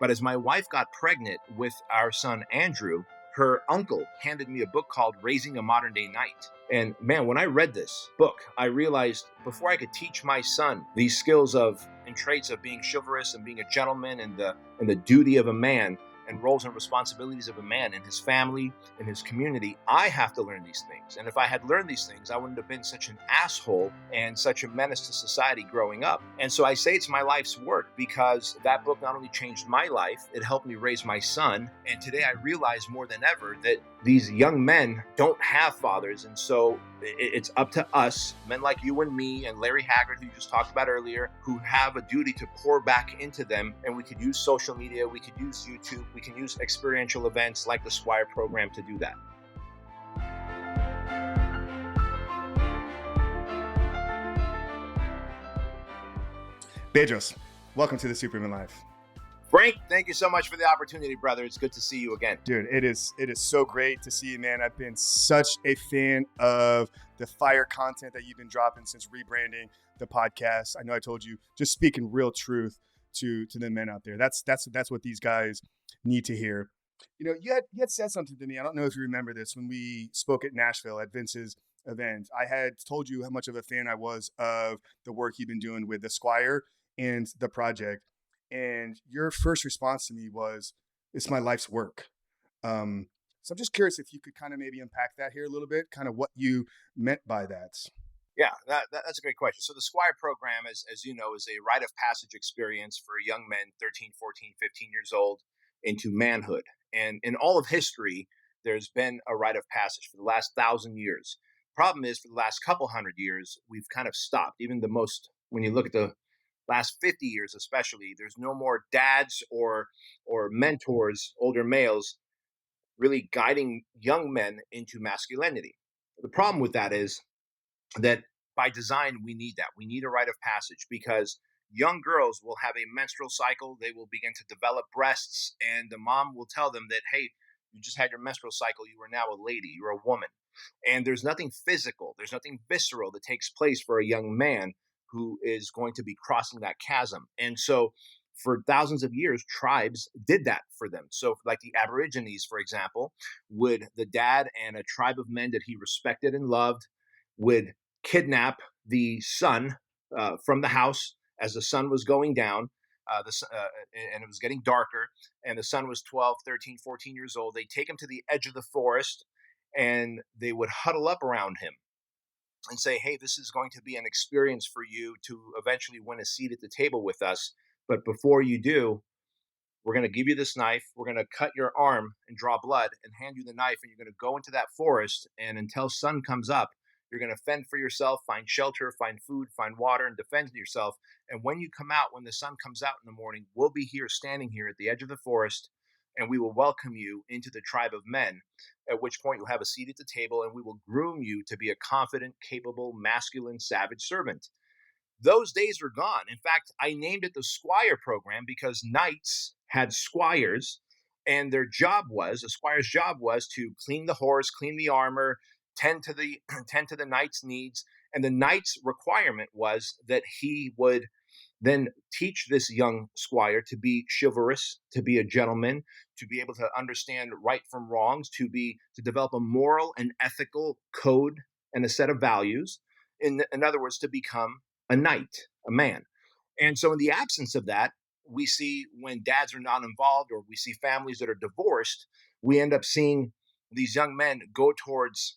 But as my wife got pregnant with our son, Andrew, her uncle handed me a book called Raising a Modern Day Knight. And man, when I read this book, I realized before I could teach my son these skills of and traits of being chivalrous and being a gentleman and the duty of a man and roles and responsibilities of a man in his family, in his community, I have to learn these things. And if I had learned these things, I wouldn't have been such an asshole and such a menace to society growing up. And so I say it's my life's work because that book not only changed my life, it helped me raise my son. And today I realize more than ever that these young men don't have fathers. And so it's up to us, men like you and me and Larry Haggard, who you just talked about earlier, who have a duty to pour back into them. And we could use social media, we could use YouTube, we can use experiential events like the Squire program to do that. Bedros, welcome to the Superman Life. Frank, thank you so much for the opportunity, brother. It's good to see you again. Dude, it is so great to see you, man. I've been such a fan of the fire content that you've been dropping since rebranding the podcast. I know I told you, just speaking real truth to the men out there. That's what these guys need to hear. You know, you had said something to me. I don't know if you remember this when we spoke at Nashville at Vince's event. I had told you how much of a fan I was of the work you've been doing with the Squire and the project. And your first response to me was, it's my life's work. So I'm just curious if you could kind of maybe unpack that here a little bit, kind of what you meant by that. Yeah, that's a great question. So the Squire program, as you know, is a rite of passage experience for young men, 13, 14, 15 years old, into manhood. And in all of history, there's been a rite of passage for the last 1,000 years. Problem is, for the last couple hundred years, we've kind of stopped. Even when you look at the last 50 years especially, there's no more dads or mentors, older males, really guiding young men into masculinity. The problem with that is that by design, we need that. We need a rite of passage because young girls will have a menstrual cycle. They will begin to develop breasts, and the mom will tell them that, hey, you just had your menstrual cycle. You are now a lady. You're a woman. And there's nothing physical. There's nothing visceral that takes place for a young man who is going to be crossing that chasm. And so for thousands of years, tribes did that for them. So like the Aborigines, for example, the dad and a tribe of men that he respected and loved would kidnap the son from the house as the sun was going down, and it was getting darker, and the son was 12, 13, 14 years old. They'd take him to the edge of the forest, and they would huddle up around him and say, hey, this is going to be an experience for you to eventually win a seat at the table with us. But before you do, we're going to give you this knife. We're going to cut your arm and draw blood and hand you the knife. And you're going to go into that forest. And until sun comes up, you're going to fend for yourself, find shelter, find food, find water, and defend yourself. And when you come out, when the sun comes out in the morning, we'll be here, standing here at the edge of the forest, and we will welcome you into the tribe of men, at which point you'll have a seat at the table, and we will groom you to be a confident, capable, masculine, savage servant. Those days are gone. In fact, I named it the Squire program because knights had squires, and a squire's job was to clean the horse, clean the armor, tend to the knight's needs. And the knight's requirement was that he would then teach this young squire to be chivalrous, to be a gentleman, to be able to understand right from wrongs, to develop a moral and ethical code and a set of values. In other words, to become a knight, a man. And so in the absence of that, we see when dads are not involved, or we see families that are divorced, we end up seeing these young men go towards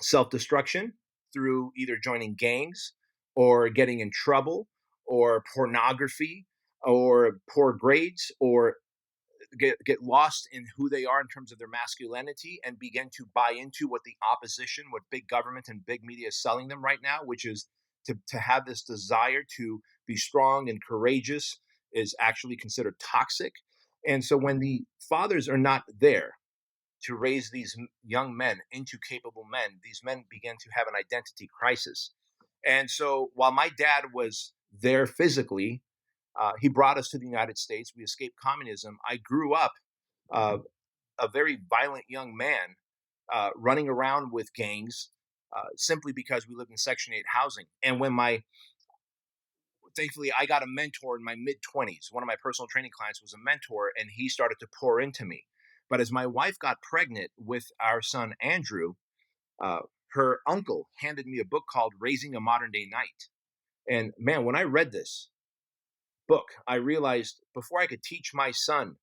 self-destruction through either joining gangs or getting in trouble or pornography or poor grades, or get lost in who they are in terms of their masculinity and begin to buy into what big government and big media is selling them right now, which is to have this desire to be strong and courageous is actually considered toxic. And so when the fathers are not there to raise these young men into capable men, these men begin to have an identity crisis. And so while my dad was there physically, he brought us to the United States. We escaped communism. I grew up a very violent young man, running around with gangs, simply because we lived in Section 8 housing. And when thankfully I got a mentor in my mid 20s. One of my personal training clients was a mentor, and he started to pour into me. But as my wife got pregnant with our son Andrew, uh, her uncle handed me a book called Raising a Modern Day Knight. And man, when I read this book, I realized before I could teach my son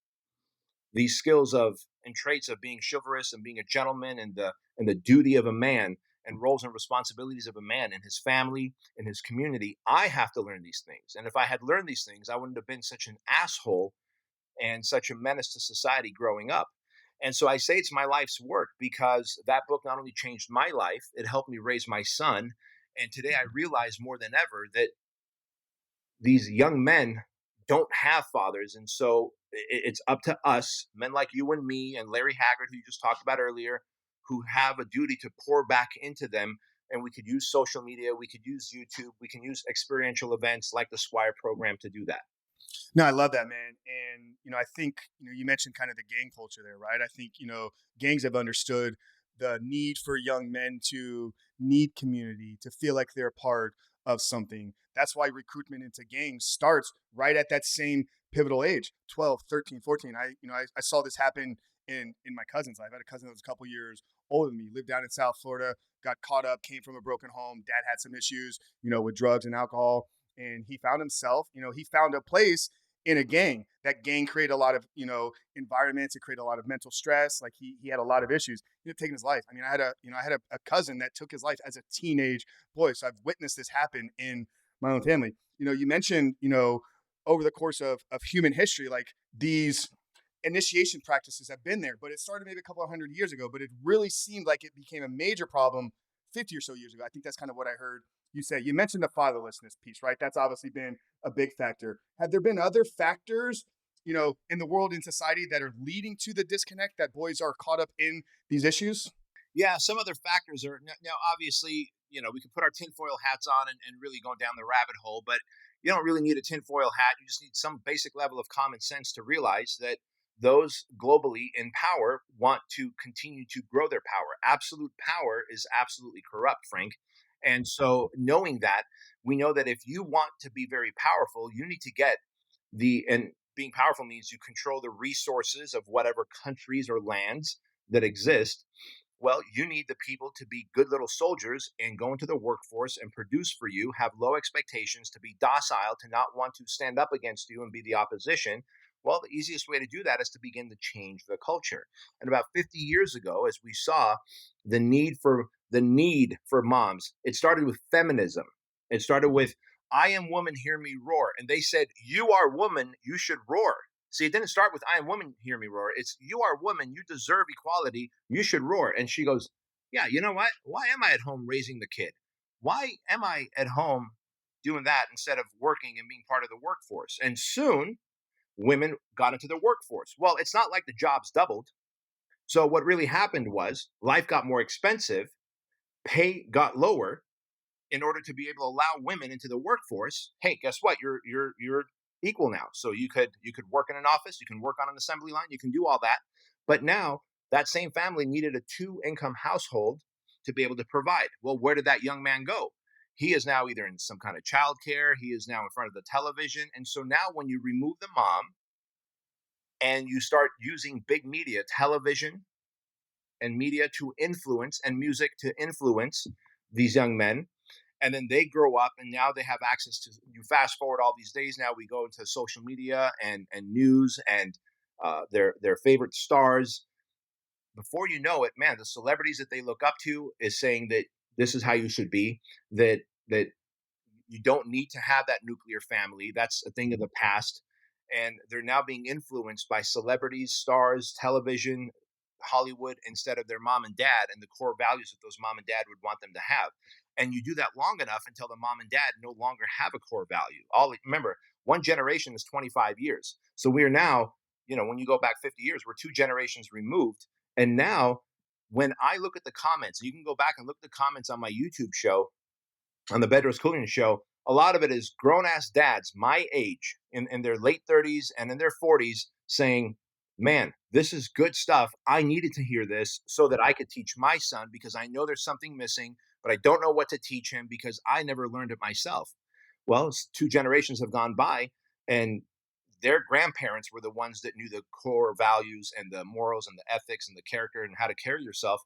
these skills of and traits of being chivalrous and being a gentleman, and the duty of a man, and roles and responsibilities of a man in his family, in his community, I have to learn these things. And if I had learned these things, I wouldn't have been such an asshole and such a menace to society growing up. And so I say it's my life's work because that book not only changed my life, it helped me raise my son. And today I realize more than ever that these young men don't have fathers. And so it's up to us, men like you and me and Larry Haggard, who you just talked about earlier, who have a duty to pour back into them. And we could use social media, we could use YouTube, we can use experiential events like the Squire program to do that. No, I love that, man. And, I think, you mentioned kind of the gang culture there, right? I think, gangs have understood the need for young men to need community, to feel like they're a part of something. That's why recruitment into gangs starts right at that same pivotal age, 12, 13, 14. I saw this happen in my cousin's life. I had a cousin that was a couple years older than me, lived down in South Florida, got caught up, came from a broken home. Dad had some issues, with drugs and alcohol. And he found himself, he found a place in a gang. That gang created a lot of, environments. It created a lot of mental stress. Like he had a lot of issues. He ended up taking his life. I mean, I had a cousin that took his life as a teenage boy. So I've witnessed this happen in my own family. You mentioned, over the course of human history, like these initiation practices have been there, but it started maybe a couple of hundred years ago, but it really seemed like it became a major problem 50 or so years ago. I think that's kind of what I heard you say. You mentioned the fatherlessness piece, right? That's obviously been a big factor. Have there been other factors, in the world, in society, that are leading to the disconnect, that boys are caught up in these issues? Yeah, some other factors are now obviously, we can put our tinfoil hats on and really go down the rabbit hole, but you don't really need a tinfoil hat. You just need some basic level of common sense to realize that those globally in power want to continue to grow their power. Absolute power is absolutely corrupt, Frank. And so, knowing that, we know that if you want to be very powerful, you need to get and being powerful means you control the resources of whatever countries or lands that exist. Well, you need the people to be good little soldiers and go into the workforce and produce for you, have low expectations, to be docile, to not want to stand up against you and be the opposition. Well, the easiest way to do that is to begin to change the culture. And about 50 years ago, as we saw the need for moms, it started with feminism. It started with I am woman, hear me roar. And they said, you are woman, you should roar. See, it didn't start with I am woman, hear me roar. It's you are woman, you deserve equality, you should roar. And she goes, yeah, you know what? Why am I at home raising the kid? Why am I at home doing that instead of working and being part of the workforce? And soon women got into the workforce. Well, it's not like the jobs doubled. So what really happened was life got more expensive, pay got lower, in order to be able to allow women into the workforce. Hey, guess what? You're equal now. So you could work in an office, you can work on an assembly line, you can do all that. But now that same family needed a two-income household to be able to provide. Well, where did that young man go? He is now either in some kind of childcare, he is now in front of the television. And so now when you remove the mom and you start using big media, television and media to influence, and music to influence these young men, and then they grow up and now they have access to, you fast forward all these days, now we go into social media and news and their favorite stars. Before you know it, man, the celebrities that they look up to is saying that this is how you should be, that you don't need to have that nuclear family. That's a thing of the past. And they're now being influenced by celebrities, stars, television, Hollywood, instead of their mom and dad and the core values that those mom and dad would want them to have. And you do that long enough until the mom and dad no longer have a core value. All remember, one generation is 25 years. So we are now, when you go back 50 years, we're two generations removed. And now when I look at the comments, you can go back and look at the comments on my YouTube show, on the Bedros Keuilian show, a lot of it is grown ass dads my age in their late 30s and in their 40s saying, man, this is good stuff. I needed to hear this so that I could teach my son because I know there's something missing, but I don't know what to teach him because I never learned it myself. Well, two generations have gone by, and their grandparents were the ones that knew the core values and the morals and the ethics and the character and how to carry yourself.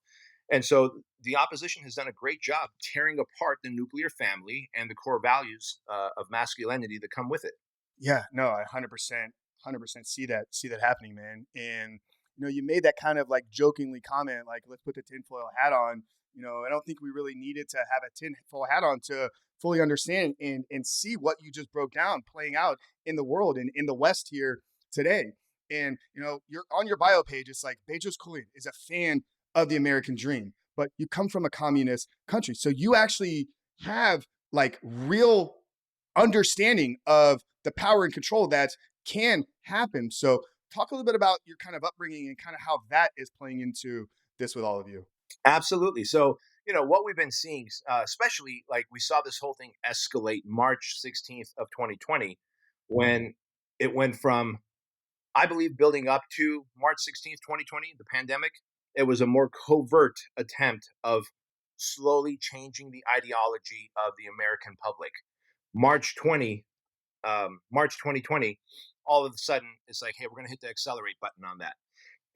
And so the opposition has done a great job tearing apart the nuclear family and the core values of masculinity that come with it. Yeah, no, I 100% see that happening, man. And you made that kind of like jokingly comment, like let's put the tinfoil hat on. I don't think we really needed to have a tinfoil hat on to fully understand and see what you just broke down playing out in the world and in the West here today. And you're on your bio page. It's like Bedros Keuilian is a fan of the American dream, but you come from a communist country, so you actually have like real understanding of the power and control that can happen. So, talk a little bit about your kind of upbringing and kind of how that is playing into this with all of you. Absolutely. So, what we've been seeing, especially like we saw this whole thing escalate March 16th of 2020 when it went from, I believe, building up to March 16th, 2020, the pandemic. It was a more covert attempt of slowly changing the ideology of the American public. March 20, March 2020, all of a sudden, it's like, hey, we're going to hit the accelerate button on that.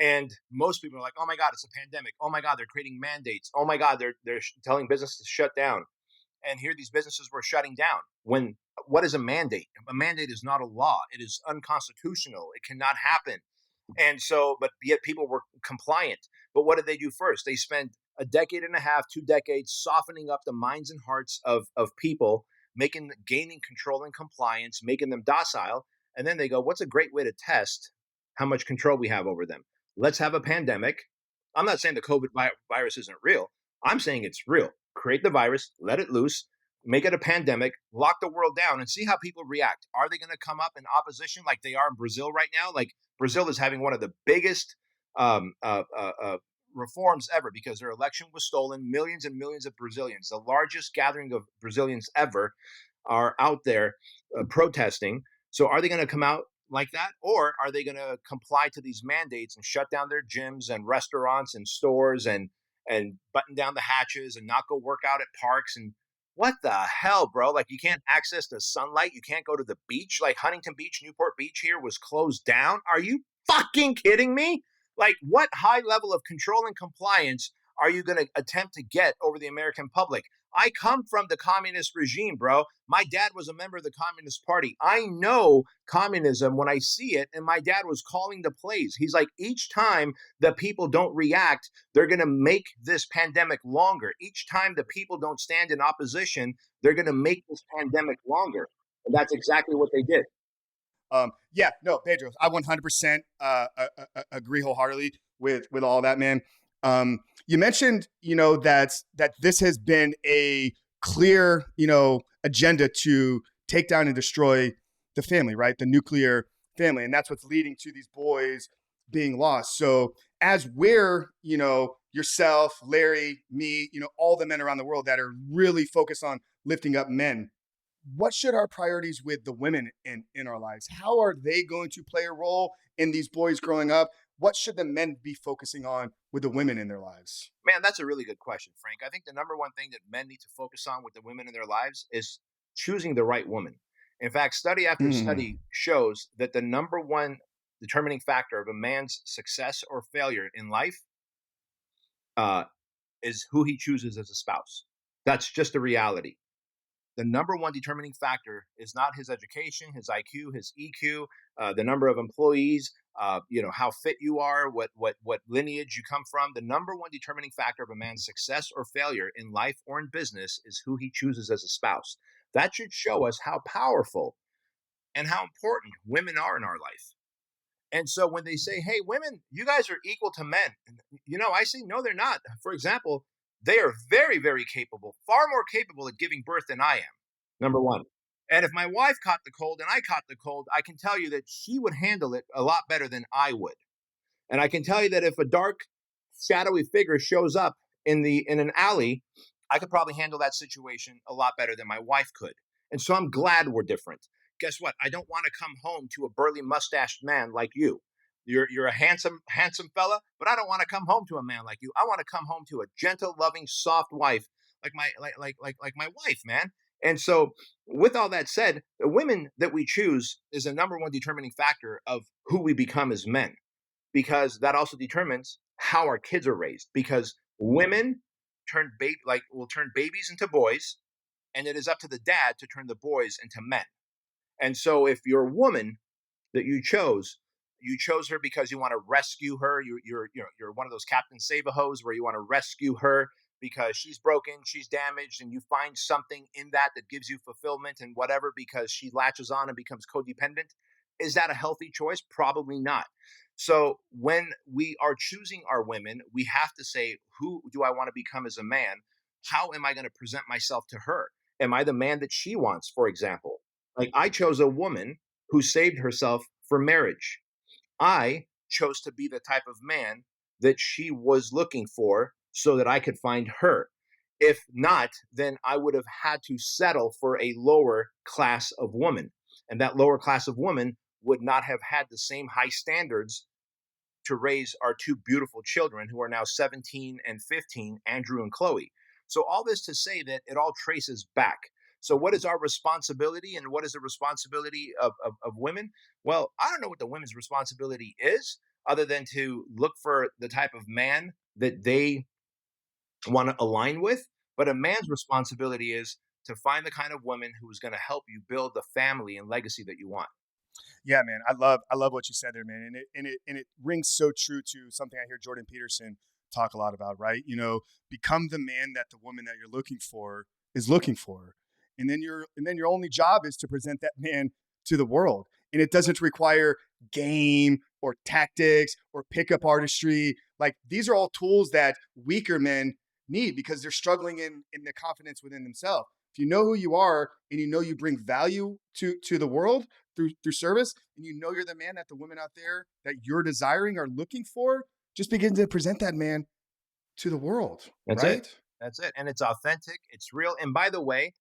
And most people are like, oh my God, it's a pandemic. Oh my God, they're creating mandates. Oh my God, they're telling business to shut down. And here these businesses were shutting down. When what is a mandate? A mandate is not a law. It is unconstitutional. It cannot happen. And so, but yet people were compliant. But what did they do first? They spent a decade and a half, 2 decades, softening up the minds and hearts of people, gaining control and compliance, making them docile. And then they go, what's a great way to test how much control we have over them? Let's have a pandemic. I'm not saying the virus isn't real. I'm saying it's real. Create the virus, let it loose, make it a pandemic, lock the world down, and see how people react. Are they going to come up in opposition like they are in Brazil right now? Like Brazil is having one of the biggest um, uh, uh, uh, reforms ever because their election was stolen. Millions and millions of Brazilians, the largest gathering of Brazilians ever, are out there protesting. So are they going to come out like that, or are they going to comply to these mandates and shut down their gyms and restaurants and stores and button down the hatches and not go work out at parks? And what the hell, bro? Like, you can't access the sunlight. You can't go to the beach. Like, Huntington Beach, Newport Beach here was closed down. Are you fucking kidding me? Like, what high level of control and compliance are you going to attempt to get over the American public? I come from the communist regime, bro. My dad was a member of the Communist Party. I know communism when I see it, and my dad was calling the plays. He's like, each time the people don't react, they're going to make this pandemic longer. Each time the people don't stand in opposition, they're going to make this pandemic longer. And that's exactly what they did. Yeah, no, Pedro, I 100% agree wholeheartedly with all that, man. You mentioned, that this has been a clear, agenda to take down and destroy the family, right? The nuclear family, and that's what's leading to these boys being lost. So, as we're, yourself, Larry, me, all the men around the world that are really focused on lifting up men, what should our priorities with the women in our lives? How are they going to play a role in these boys growing up? What should the men be focusing on with the women in their lives? Man, that's a really good question, Frank. I think the number one thing that men need to focus on with the women in their lives is choosing the right woman. In fact, study after Mm. study shows that the number one determining factor of a man's success or failure in life uh, is who he chooses as a spouse. That's just a reality. The number one determining factor is not his education, his IQ, his EQ, the number of employees, how fit you are, what lineage you come from. The number one determining factor of a man's success or failure in life or in business is who he chooses as a spouse. That should show us how powerful and how important women are in our life. And so when they say, hey, women, you guys are equal to men, I say, no, they're not. For example, they are very, very capable, far more capable at giving birth than I am, number one. And if my wife caught the cold and I caught the cold, I can tell you that she would handle it a lot better than I would. And I can tell you that if a dark, shadowy figure shows up in an alley, I could probably handle that situation a lot better than my wife could. And so I'm glad we're different. Guess what? I don't want to come home to a burly mustached man like you. You're a handsome fella, but I don't want to come home to a man like you. I want to come home to a gentle, loving, soft wife like my wife, man. And so, with all that said, the women that we choose is the number one determining factor of who we become as men, because that also determines how our kids are raised. Because women will turn babies into boys, and it is up to the dad to turn the boys into men. And so, if your woman that you chose her because you want to rescue her. You're one of those Captain Save-A-Hos where you want to rescue her because she's broken, she's damaged, and you find something in that that gives you fulfillment and whatever because she latches on and becomes codependent. Is that a healthy choice? Probably not. So when we are choosing our women, we have to say, who do I want to become as a man? How am I going to present myself to her? Am I the man that she wants, for example? Like I chose a woman who saved herself for marriage. I chose to be the type of man that she was looking for so that I could find her. If not, then I would have had to settle for a lower class of woman. And that lower class of woman would not have had the same high standards to raise our two beautiful children who are now 17 and 15, Andrew and Chloe. So, all this to say that it all traces back. So, what is our responsibility and what is the responsibility of women? Well, I don't know what the women's responsibility is other than to look for the type of man that they want to align with. But a man's responsibility is to find the kind of woman who is going to help you build the family and legacy that you want. Yeah, man, I love what you said there, man, and it rings so true to something I hear Jordan Peterson talk a lot about, right? Become the man that the woman that you're looking for is looking for, and then your only job is to present that man to the world, and it doesn't require game or tactics or pickup artistry. Like these are all tools that weaker men need because they're struggling in the confidence within themselves. If you know who you are and you know you bring value to the world through service, and you know you're the man that the women out there that you're desiring are looking for, just begin to present that man to the world, That's it. right? That's it. And it's authentic, it's real. And by the way,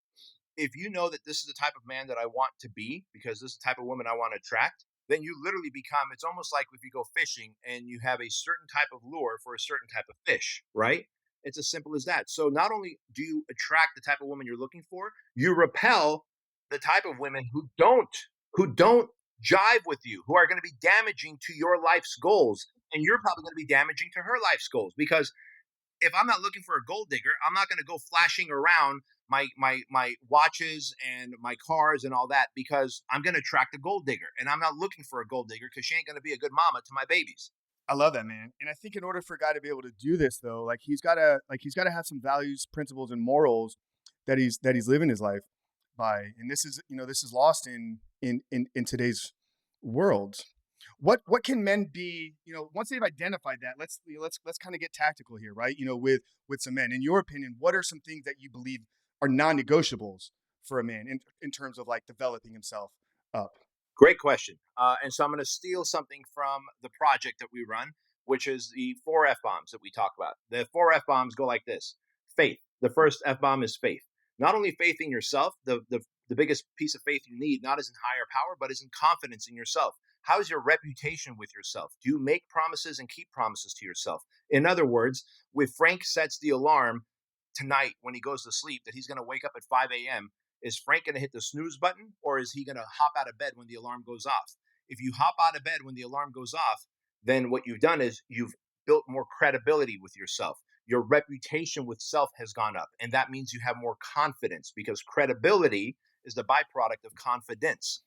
if you know that this is the type of man that I want to be, because this is the type of woman I want to attract, then you literally become, it's almost like if you go fishing and you have a certain type of lure for a certain type of fish, right? It's as simple as that. So not only do you attract the type of woman you're looking for, you repel the type of women who don't jive with you, who are going to be damaging to your life's goals. And you're probably going to be damaging to her life's goals because if I'm not looking for a gold digger, I'm not going to go flashing around my watches and my cars and all that because I'm going to attract a gold digger, and I'm not looking for a gold digger because she ain't going to be a good mama to my babies. I love that, man. And I think in order for a guy to be able to do this though, he's gotta have some values, principles, and morals that he's living his life by. And this is lost in today's world. What can men be, once they've identified that, let's kind of get tactical here, right? With some men. In your opinion, what are some things that you believe are non-negotiables for a man in terms of like developing himself up? Great question. And so I'm going to steal something from the project that we run, which is the four F bombs that we talk about. The four F bombs go like this: faith. The first F bomb is faith. Not only faith in yourself, the biggest piece of faith you need, not is in higher power, but is in confidence in yourself. How's your reputation with yourself? Do you make promises and keep promises to yourself? In other words, if Frank sets the alarm tonight when he goes to sleep that he's going to wake up at 5 a.m., is Frank going to hit the snooze button or is he going to hop out of bed when the alarm goes off? If you hop out of bed when the alarm goes off, then what you've done is you've built more credibility with yourself. Your reputation with self has gone up. And that means you have more confidence because credibility is the byproduct of confidence.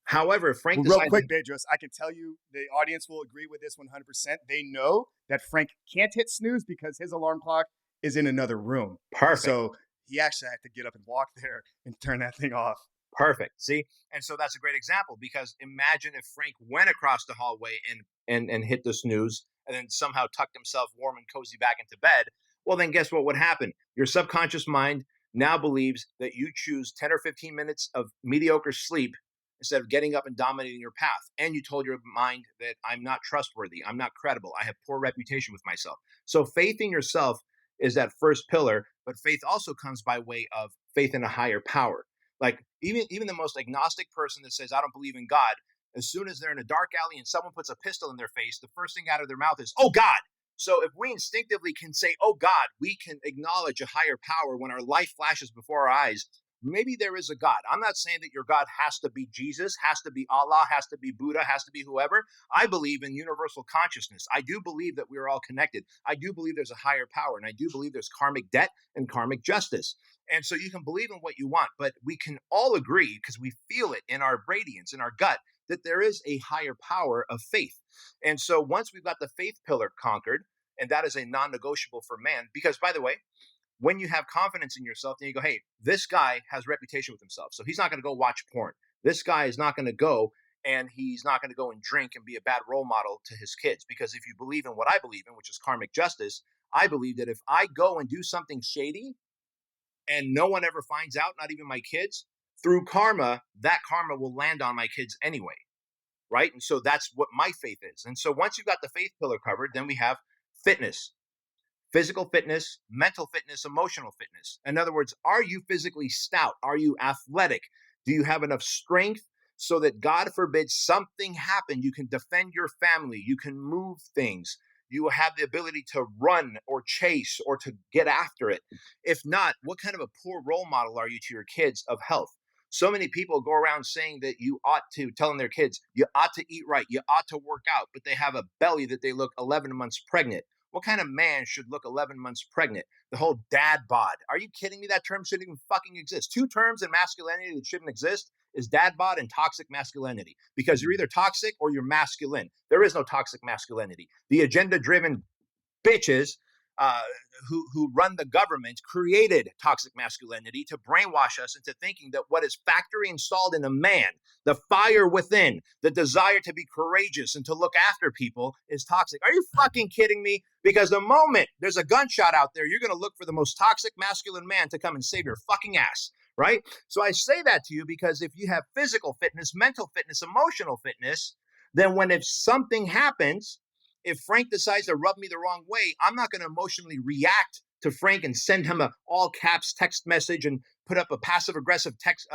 However, if Frank Well, real decides, quick, Bedros, I can tell you the audience will agree with this 100%. They know that Frank can't hit snooze because his alarm clock is in another room. perfect. So he actually had to get up and walk there and turn that thing off. Perfect. See, and so that's a great example because imagine if Frank went across the hallway and hit the snooze and then somehow tucked himself warm and cozy back into bed. Well, then guess what would happen? Your subconscious mind now believes that you choose 10 or 15 minutes of mediocre sleep instead of getting up and dominating your path. And you told your mind that I'm not trustworthy, I'm not credible, I have poor reputation with myself. So faith in yourself is that first pillar, but faith also comes by way of faith in a higher power. Like even the most agnostic person that says I don't believe in God, as soon as they're in a dark alley and someone puts a pistol in their face, the first thing out of their mouth is "Oh God." So if we instinctively can say "Oh God," we can acknowledge a higher power when our life flashes before our eyes. maybe there is a God. I'm not saying that your God has to be Jesus, has to be Allah, has to be Buddha, has to be whoever. I believe in universal consciousness. I do believe that we're all connected. I do believe there's a higher power, and I do believe there's karmic debt and karmic justice. And so you can believe in what you want, but we can all agree, because we feel it in our radiance, in our gut, that there is a higher power of faith. And so once we've got the faith pillar conquered, and that is a non-negotiable for man, because by the way, when you have confidence in yourself, then you go, hey, this guy has reputation with himself. So he's not going to go watch porn. This guy is not going to go, and he's not going to go and drink and be a bad role model to his kids. Because if you believe in what I believe in, which is karmic justice, I believe that if I go and do something shady and no one ever finds out, not even my kids, through karma, that karma will land on my kids anyway. Right. And so that's what my faith is. And so once you've got the faith pillar covered, then we have fitness. Physical fitness, mental fitness, emotional fitness. In other words, are you physically stout? Are you athletic? Do you have enough strength so that, God forbid, something happened, you can defend your family, you can move things, you have the ability to run or chase or to get after it? If not, what kind of a poor role model are you to your kids of health? So many people go around saying that you ought to, telling their kids, you ought to eat right, you ought to work out, but they have a belly that they look 11 months pregnant. What kind of man should look 11 months pregnant? The whole dad bod. Are you kidding me? That term shouldn't even fucking exist. Two terms in masculinity that shouldn't exist is dad bod and toxic masculinity, because you're either toxic or you're masculine. There is no toxic masculinity. The agenda-driven bitches uh, who run the government created toxic masculinity to brainwash us into thinking that what is factory installed in a man, the fire within, the desire to be courageous and to look after people, is toxic. Are you fucking kidding me? Because the moment there's a gunshot out there, you're going to look for the most toxic masculine man to come and save your fucking ass. Right? So I say that to you because if you have physical fitness, mental fitness, emotional fitness, then when if something happens, if Frank decides to rub me the wrong way, I'm not going to emotionally react to Frank and send him a all caps text message and put up a passive aggressive text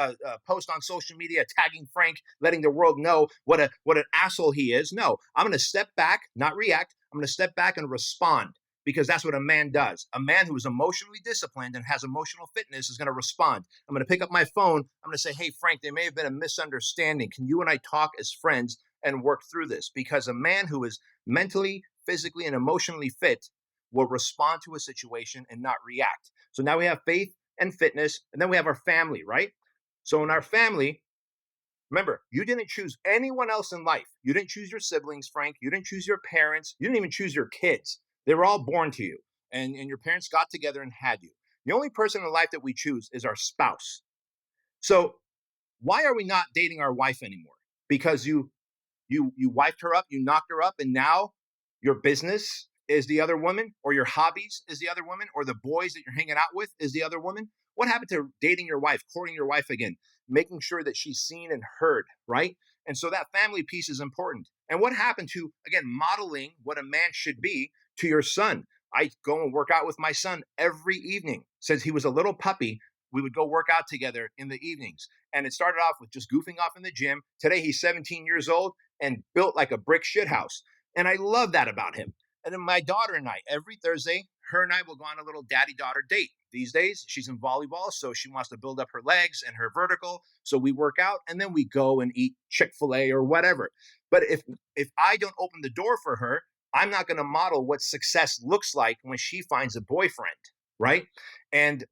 post on social media tagging Frank, letting the world know what an asshole he is. No, I'm going to step back, not react. I'm going to step back and respond, because that's what a man does. A man who is emotionally disciplined and has emotional fitness is going to respond. I'm going to pick up my phone. I'm going to say, hey, Frank, there may have been a misunderstanding. Can you and I talk as friends and work through this? Because a man who is mentally, physically, and emotionally fit will respond to a situation and not react. So now we have faith and fitness, and then we have our family, right? So in our family, remember, you didn't choose anyone else in life. You didn't choose your siblings, Frank. You didn't choose your parents. You didn't even choose your kids. They were all born to you, and your parents got together and had you. The only person in life that we choose is our spouse. So why are we not dating our wife anymore? Because you wiped her up, you knocked her up, and now your business is the other woman, or your hobbies is the other woman, or the boys that you're hanging out with is the other woman. What happened to dating your wife, courting your wife again, making sure that she's seen and heard, right? And so that family piece is important. And what happened to, again, modeling what a man should be to your son? I go and work out with my son every evening. Since he was a little puppy, we would go work out together in the evenings. And it started off with just goofing off in the gym. Today, he's 17 years old and built like a brick shithouse. And I love that about him. And then my daughter and I, every Thursday, her and I will go on a little daddy-daughter date. These days, she's in volleyball, so she wants to build up her legs and her vertical. So we work out, and then we go and eat Chick-fil-A or whatever. But if I don't open the door for her, I'm not going to model what success looks like when she finds a boyfriend, right? And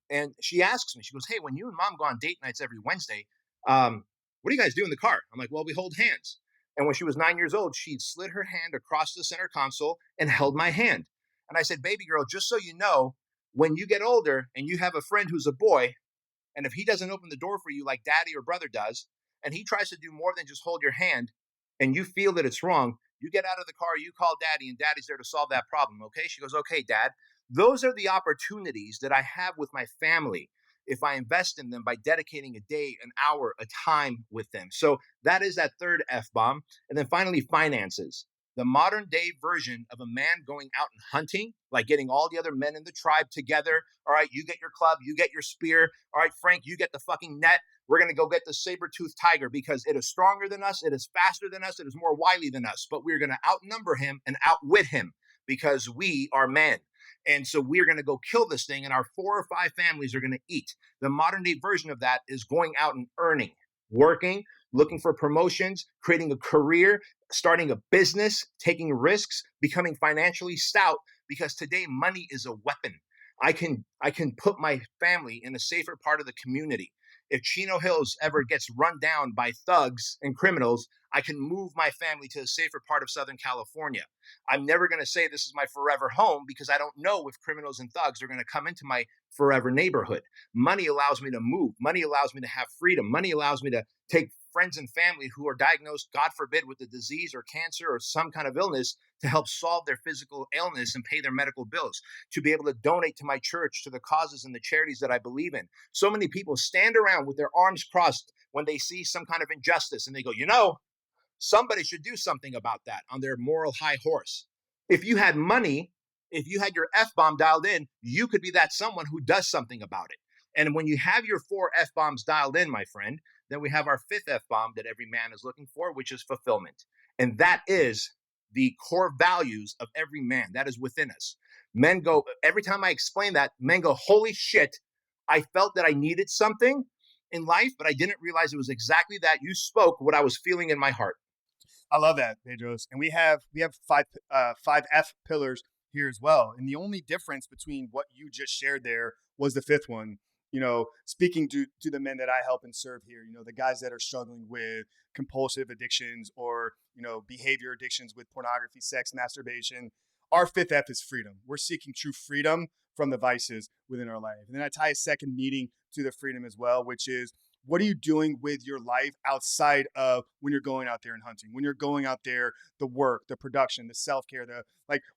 she asks me, she goes, hey, when you and mom go on date nights every Wednesday, what do you guys do in the car? I'm like, well, we hold hands. And when she was 9 years old, she slid her hand across the center console and held my hand. And I said, baby girl, just so you know, when you get older and you have a friend who's a boy, and if he doesn't open the door for you like daddy or brother does, and he tries to do more than just hold your hand, and you feel that it's wrong, you get out of the car, you call daddy, and daddy's there to solve that problem. Okay? She goes, okay, dad. Those are the opportunities that I have with my family if I invest in them by dedicating a day, an hour, a time with them. So that is that third F bomb. And then finally, finances. The modern day version of a man going out and hunting, like getting all the other men in the tribe together. All right, you get your club, you get your spear. All right, Frank, you get the fucking net. We're going to go get the saber-toothed tiger because it is stronger than us, it is faster than us, it is more wily than us. But we're going to outnumber him and outwit him because we are men. And so we're going to go kill this thing, and our 4 or 5 families are going to eat. The modern day version of that is going out and earning, working, looking for promotions, creating a career, starting a business, taking risks, becoming financially stout, because today money is a weapon. I can put my family in a safer part of the community. If Chino Hills ever gets run down by thugs and criminals, I can move my family to a safer part of Southern California. I'm never going to say this is my forever home, because I don't know if criminals and thugs are going to come into my forever neighborhood. Money allows me to move. Money allows me to have freedom. Money allows me to take friends and family who are diagnosed, God forbid, with a disease or cancer or some kind of illness, to help solve their physical illness and pay their medical bills, to be able to donate to my church, to the causes and the charities that I believe in. So many people stand around with their arms crossed when they see some kind of injustice, and they go, somebody should do something about that, on their moral high horse. If you had money, if you had your F bomb dialed in, you could be that someone who does something about it. And when you have your 4 F bombs dialed in, my friend, then we have our 5th F bomb that every man is looking for, which is fulfillment. And that is the core values of every man that is within us. Men go, every time I explain that, men go, holy shit, I felt that I needed something in life, but I didn't realize it was exactly that. You spoke what I was feeling in my heart. I love that, Bedros. And we have five F pillars here as well. And the only difference between what you just shared there was the fifth one. Speaking to the men that I help and serve here, the guys that are struggling with compulsive addictions or, behavior addictions with pornography, sex, masturbation. Our fifth F is freedom. We're seeking true freedom from the vices within our life. And then I tie a second meaning to the freedom as well, which is, what are you doing with your life outside of when you're going out there and hunting, when you're going out there, the work, the production, the self-care,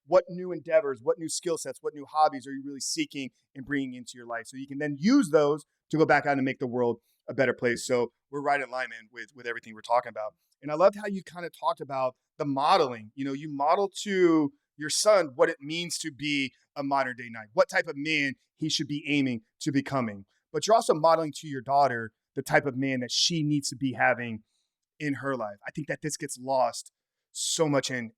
what new endeavors, what new skill sets, what new hobbies are you really seeking and bringing into your life, so you can then use those to go back out and make the world a better place. So we're right in line, man, with everything we're talking about. And I loved how you kind of talked about the modeling. You model to your son what it means to be a modern day knight, what type of man he should be aiming to becoming. But you're also modeling to your daughter the type of man that she needs to be having in her life. I think that this gets lost so much in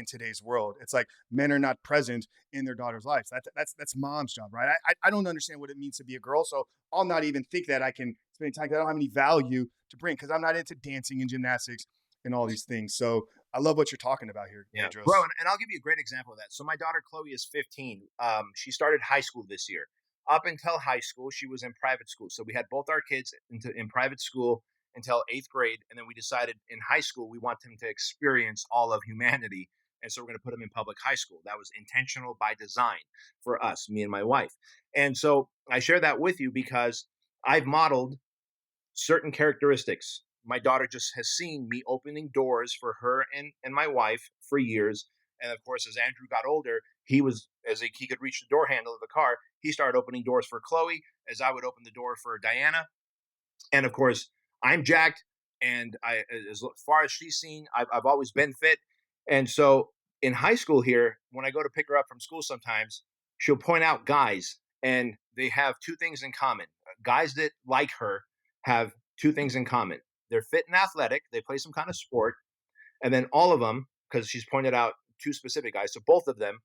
today's world. It's like men are not present in their daughter's lives. That's mom's job, right? I don't understand what it means to be a girl, so I'll not even think that I can spend time, because I don't have any value to bring, because I'm not into dancing and gymnastics and all these things. So I love what you're talking about here, Yeah, Bedros. bro, and I'll give you a great example of that. So my daughter Chloe is 15. She started high school this year. Up until high school, she was in private school. So we had both our kids in private school until 8th grade, and then we decided in high school we want them to experience all of humanity, and so we're going to put them in public high school. That was intentional by design for us, me and my wife. And so I share that with you because I've modeled certain characteristics. My daughter just has seen me opening doors for her and my wife for years. And of course, as Andrew got older, he could reach the door handle of the car, he started opening doors for Chloe, as I would open the door for Diana. And of course, I'm jacked, and as far as she's seen, I've always been fit. And so in high school here, when I go to pick her up from school, sometimes she'll point out guys, and they have two things in common. Guys that like her have two things in common. They're fit and athletic. They play some kind of sport, and then all of them, because she's pointed out two specific guys, so both of them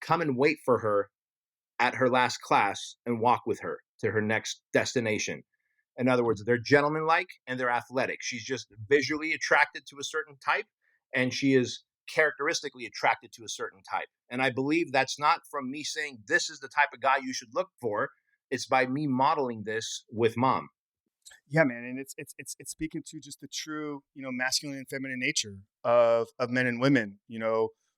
come and wait for her at her last class and walk with her to her next destination. In other words, they're gentlemanlike and they're athletic. She's just visually attracted to a certain type, and she is characteristically attracted to a certain type. And I believe that's not from me saying this is the type of guy you should look for. It's by me modeling this with mom. Yeah, man, and it's speaking to just the true, masculine and feminine nature of men and women,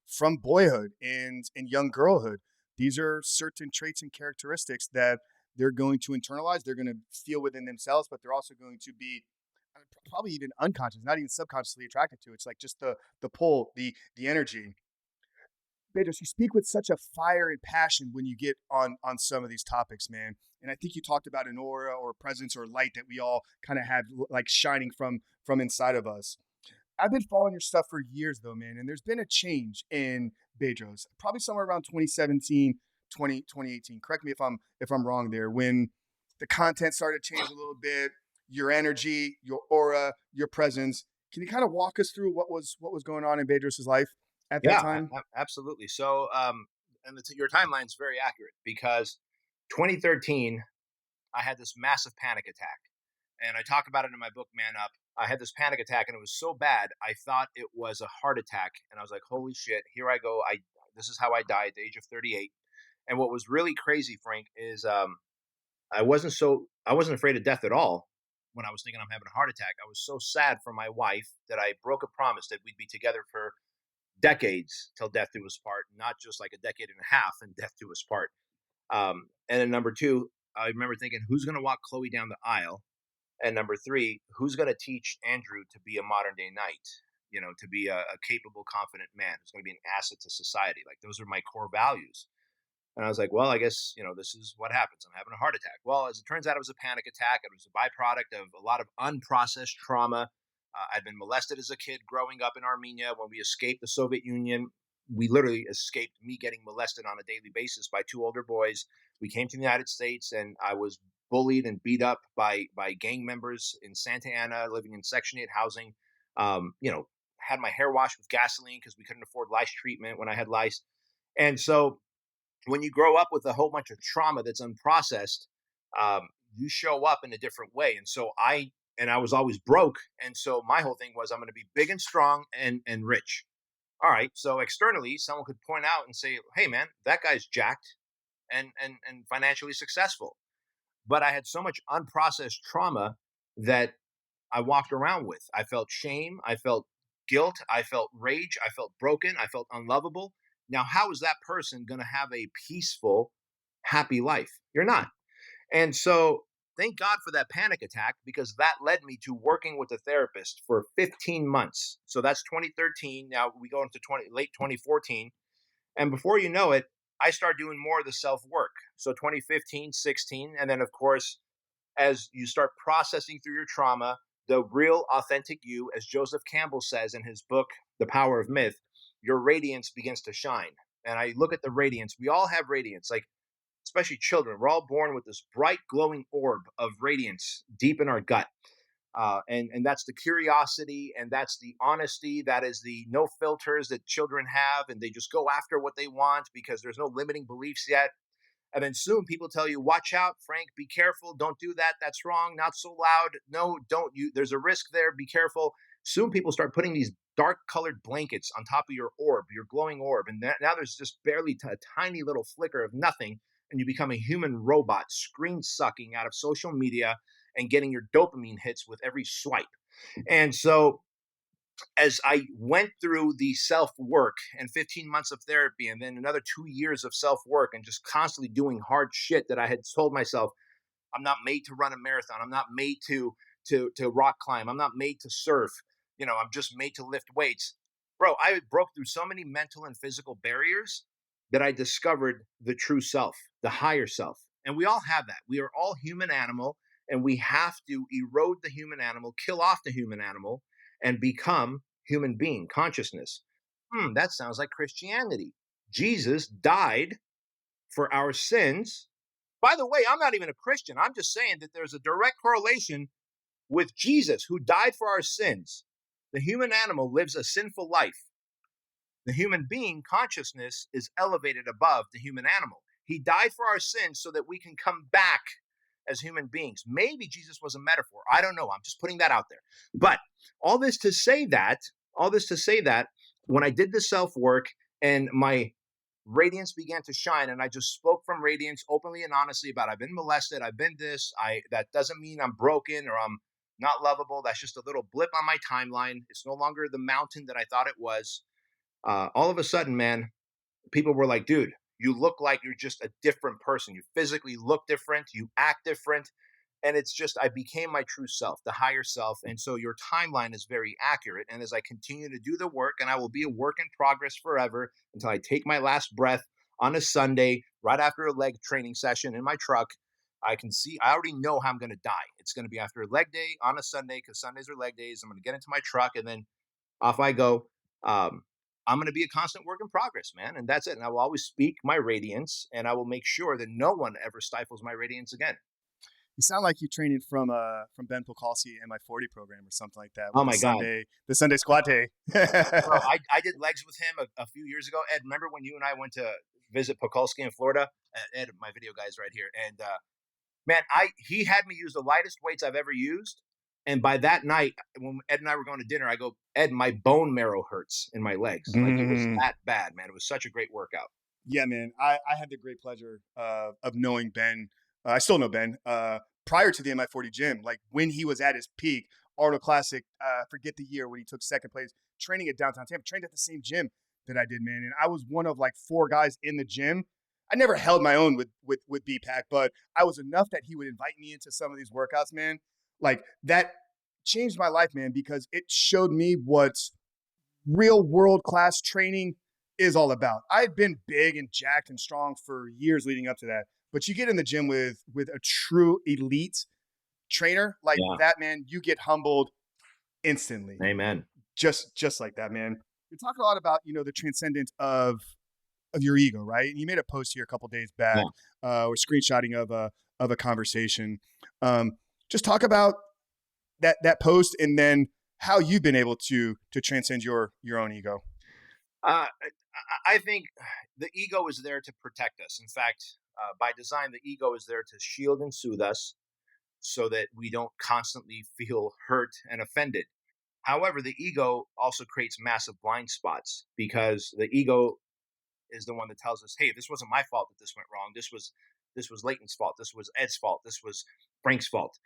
from boyhood and young girlhood. These are certain traits and characteristics that they're going to internalize, they're going to feel within themselves, but they're also going to be probably even unconscious, not even subconsciously attracted to. It's like just the pull, the energy. Bedros, you speak with such a fire and passion when you get on some of these topics, man. And I think you talked about an aura or presence or light that we all kind of have, like shining from inside of us. I've been following your stuff for years though, man, and there's been a change in Bedros, probably somewhere around 2017, 2018. Correct me if I'm wrong there, when the content started to change a little bit, your energy, your aura, your presence. Can you kind of walk us through what was going on in Bedros's life at that Yeah, time? absolutely. So your timeline is very accurate because 2013, I had this massive panic attack. And I talk about it in my book, Man Up. I had this panic attack and it was so bad, I thought it was a heart attack. And I was like, holy shit, here I go. This is how I died at the age of 38. And what was really crazy, Frank, is I wasn't afraid of death at all when I was thinking I'm having a heart attack. I was so sad for my wife that I broke a promise that we'd be together for decades till death do us part, not just like a decade and a half and death do us part. And then number two, I remember thinking, who's going to walk Chloe down the aisle? And number three, who's going to teach Andrew to be a modern day knight? To be a capable, confident man who's going to be an asset to society. Like those are my core values. And I was like, well, I guess, this is what happens. I'm having a heart attack. Well, as it turns out, it was a panic attack. It was a byproduct of a lot of unprocessed trauma. I'd been molested as a kid growing up in Armenia. When we escaped the Soviet Union, we literally escaped me getting molested on a daily basis by two older boys. We came to the United States and I was bullied and beat up by gang members in Santa Ana, living in Section 8 housing. Had my hair washed with gasoline because we couldn't afford lice treatment when I had lice. And so when you grow up with a whole bunch of trauma that's unprocessed, you show up in a different way. And so I was always broke. And so my whole thing was I'm going to be big and strong and rich. All right. So externally, someone could point out and say, hey, man, that guy's jacked and financially successful. But I had so much unprocessed trauma that I walked around with. I felt shame. I felt guilt. I felt rage. I felt broken. I felt unlovable. Now, how is that person going to have a peaceful, happy life? You're not. And so thank God for that panic attack because that led me to working with a therapist for 15 months. So that's 2013. Now we go into late 2014. And before you know it, I start doing more of the self-work. So 2015, 16. And then, of course, as you start processing through your trauma, the real authentic you, as Joseph Campbell says in his book, The Power of Myth, your radiance begins to shine. And I look at the radiance. We all have radiance, like especially children. We're all born with this bright, glowing orb of radiance deep in our gut. And that's the curiosity and that's the honesty. That is the no filters that children have. And they just go after what they want because there's no limiting beliefs yet. And then soon people tell you, watch out, Frank, be careful. Don't do that. That's wrong. Not so loud. No, don't you. There's a risk there. Be careful. Soon people start putting these dark colored blankets on top of your orb, your glowing orb. And now there's just barely a tiny little flicker of nothing. And you become a human robot, screen sucking out of social media and getting your dopamine hits with every swipe. And so as I went through the self-work and 15 months of therapy and then another 2 years of self-work and just constantly doing hard shit that I had told myself, I'm not made to run a marathon. I'm not made to rock climb. I'm not made to surf. I'm just made to lift weights. Bro, I broke through so many mental and physical barriers that I discovered the true self, the higher self. And we all have that. We are all human animal and we have to erode the human animal, kill off the human animal and become human being, consciousness. That sounds like Christianity. Jesus died for our sins. By the way, I'm not even a Christian. I'm just saying that there's a direct correlation with Jesus, who died for our sins. The human animal lives a sinful life. The human being, consciousness, is elevated above the human animal. He died for our sins so that we can come back as human beings. Maybe Jesus was a metaphor. I don't know. I'm just putting that out there. But all this to say that when I did the self-work and my radiance began to shine and I just spoke from radiance openly and honestly about I've been molested, I've been this, that doesn't mean I'm broken or I'm not lovable. That's just a little blip on my timeline. It's no longer the mountain that I thought it was. All of a sudden, man, people were like, dude, you look like you're just a different person. You physically look different. You act different. And it's just, I became my true self, the higher self. And so your timeline is very accurate. And as I continue to do the work, and I will be a work in progress forever until I take my last breath on a Sunday, right after a leg training session in my truck, I already know how I'm going to die. It's going to be after a leg day on a Sunday because Sundays are leg days. I'm going to get into my truck and then off I go. I'm going to be a constant work in progress, man. And that's it. And I will always speak my radiance and I will make sure that no one ever stifles my radiance again. You sound like you're training from Ben Pokalski and my 40 program or something like that. Oh my God. The Sunday squat day. Bro, I did legs with him a few years ago. Ed, remember when you and I went to visit Pokulski in Florida. Ed, my video guy's right here. And man, he had me use the lightest weights I've ever used. And by that night, when Ed and I were going to dinner, I go, Ed, my bone marrow hurts in my legs. Like it was that bad, man. It was such a great workout. Yeah, man. I had the great pleasure of knowing Ben. I still know Ben. Prior to the MI40 gym, like when he was at his peak, Arnold Classic, forget the year when he took second place, training at downtown Tampa, trained at the same gym that I did, man. And I was one of like 4 guys in the gym. I never held my own with BPAC, but I was enough that he would invite me into some of these workouts, man. Like that changed my life, man, because it showed me what real world class training is all about. I had been big and jacked and strong for years leading up to that, but you get in the gym with a true elite trainer like that, man, you get humbled instantly. Amen. Just like that, man. You talk a lot about, the transcendence of your ego, right? And you made a post here a couple days back, or screenshotting of a conversation. Just talk about that post and then how you've been able to transcend your own ego. I think the ego is there to protect us. In fact, by design, the ego is there to shield and soothe us so that we don't constantly feel hurt and offended. However, the ego also creates massive blind spots because the ego is the one that tells us, hey, this wasn't my fault that this went wrong. This was Leighton's fault. This was Ed's fault. This was Frank's fault,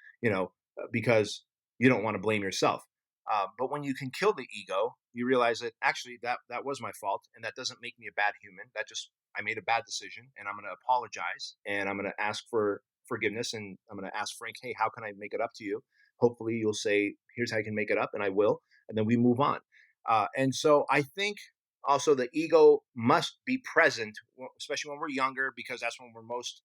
because you don't want to blame yourself. But when you can kill the ego, you realize that actually that was my fault, and that doesn't make me a bad human. I made a bad decision, and I'm going to apologize, and I'm going to ask for forgiveness, and I'm going to ask Frank, hey, how can I make it up to you? Hopefully you'll say, here's how you can make it up, and I will, and then we move on. And so I think also the ego must be present, especially when we're younger, because that's when we're most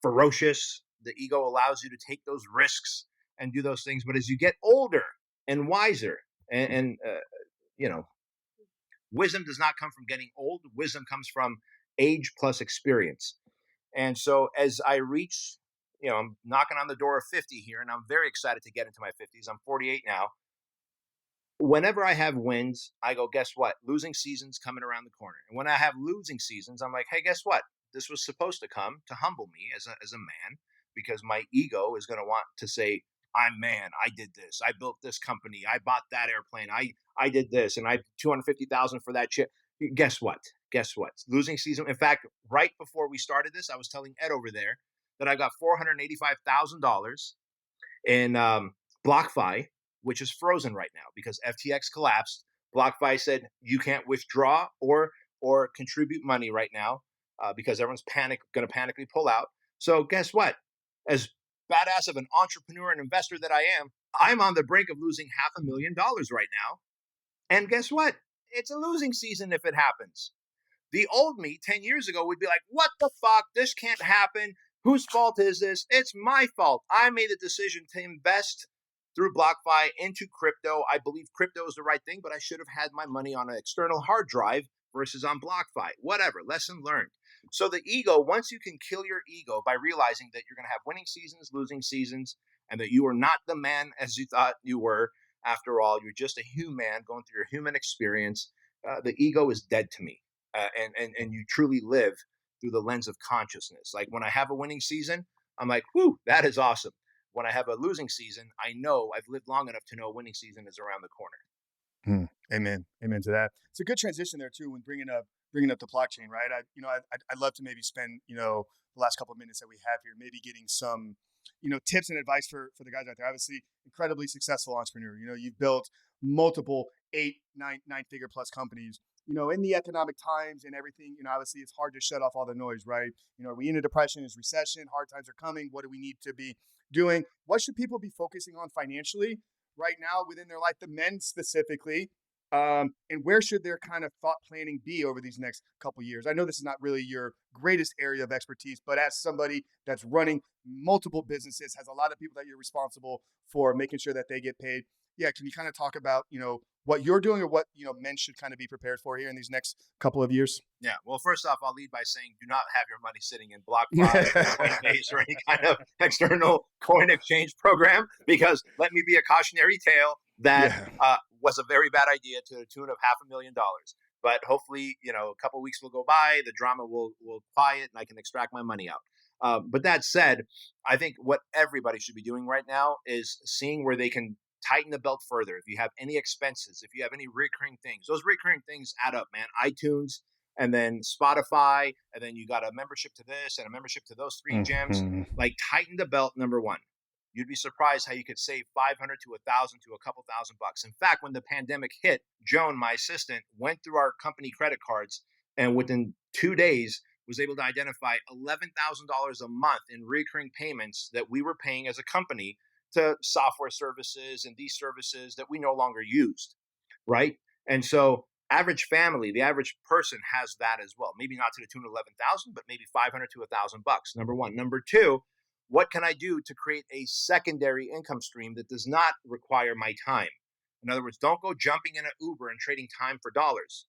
ferocious. The ego allows you to take those risks and do those things. But as you get older and wiser, and wisdom does not come from getting old. Wisdom comes from age plus experience. And so as I reach, I'm knocking on the door of 50 here, and I'm very excited to get into my 50s. I'm 48 now. Whenever I have wins, I go, guess what? Losing season's coming around the corner. And when I have losing seasons, I'm like, hey, guess what? This was supposed to come to humble me as a man, because my ego is going to want to say, I'm man. I did this. I built this company. I bought that airplane. I did this, and I $250,000 for that shit. Guess what? Losing season. In fact, right before we started this, I was telling Ed over there that I got $485,000 in BlockFi, which is frozen right now because FTX collapsed. BlockFi said you can't withdraw or contribute money right now because everyone's going to panically pull out. So guess what? As badass of an entrepreneur and investor that I am, I'm on the brink of losing $500,000 right now. And guess what? It's a losing season if it happens. The old me 10 years ago would be like, what the fuck? This can't happen. Whose fault is this? It's my fault. I made the decision to invest through BlockFi into crypto. I believe crypto is the right thing, but I should have had my money on an external hard drive versus on BlockFi. Whatever. Lesson learned. So the ego, once you can kill your ego by realizing that you're going to have winning seasons, losing seasons, and that you are not the man as you thought you were. After all, you're just a human going through your human experience. The ego is dead to me. And you truly live through the lens of consciousness. Like when I have a winning season, I'm like, whew, that is awesome. When I have a losing season, I know I've lived long enough to know winning season is around the corner. Amen to that. It's a good transition there too when bringing up the blockchain, right? I'd love to maybe spend the last couple of minutes that we have here, maybe getting some tips and advice for the guys out there. Obviously, incredibly successful entrepreneur. You've built multiple 8, 9 figure plus companies. In the economic times and everything, obviously it's hard to shut off all the noise, right? Are we in a depression? Is recession? Hard times are coming. What do we need to be doing? What should people be focusing on financially right now within their life, the men specifically? And where should their kind of thought planning be over these next couple of years? I know this is not really your greatest area of expertise, but as somebody that's running multiple businesses, has a lot of people that you're responsible for making sure that they get paid. Yeah, can you kind of talk about, what you're doing or what, men should kind of be prepared for here in these next couple of years? Yeah. Well, first off, I'll lead by saying do not have your money sitting in BlockFi, Coinbase, or any kind of external coin exchange program, because let me be a cautionary tale that was a very bad idea to the tune of $500,000. but hopefully, a couple weeks will go by, the drama will quiet, and I can extract my money out. But that said, I think what everybody should be doing right now is seeing where they can tighten the belt further. If you have any expenses, if you have any recurring things, those recurring things add up, man. iTunes, and then Spotify, and then you got a membership to this and a membership to those three gyms. Hmm. Like, tighten the belt, number one. You'd be surprised how you could save 500 to 1,000 to a couple $1,000. In fact, when the pandemic hit, Joan, my assistant, went through our company credit cards, and within 2 days was able to identify $11,000 a month in recurring payments that we were paying as a company to software services and these services that we no longer used, right? And so average family, the average person has that as well. Maybe not to the tune of 11,000, but maybe 500 to $1,000. Number one. Number two, what can I do to create a secondary income stream that does not require my time? In other words, don't go jumping in an Uber and trading time for dollars.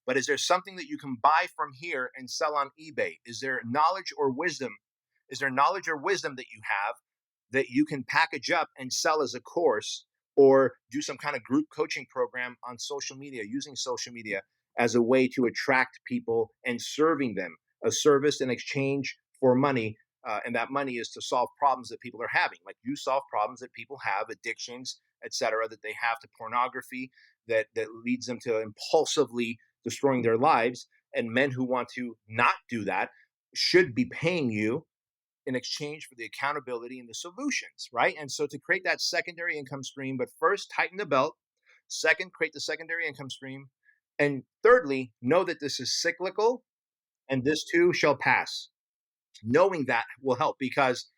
But is there something that you can buy from here and sell on eBay? Is there knowledge or wisdom? Is there knowledge or wisdom that you have that you can package up and sell as a course, or do some kind of group coaching program on social media, using social media as a way to attract people and serving them a service in exchange for money? And that money is to solve problems that people are having. Like, you solve problems that people have, addictions, etc., that they have to pornography, that leads them to impulsively destroying their lives. And men who want to not do that should be paying you in exchange for the accountability and the solutions, right? And so, to create that secondary income stream, but first, tighten the belt. Second, create the secondary income stream. And thirdly, know that this is cyclical and this too shall pass. Knowing that will help, because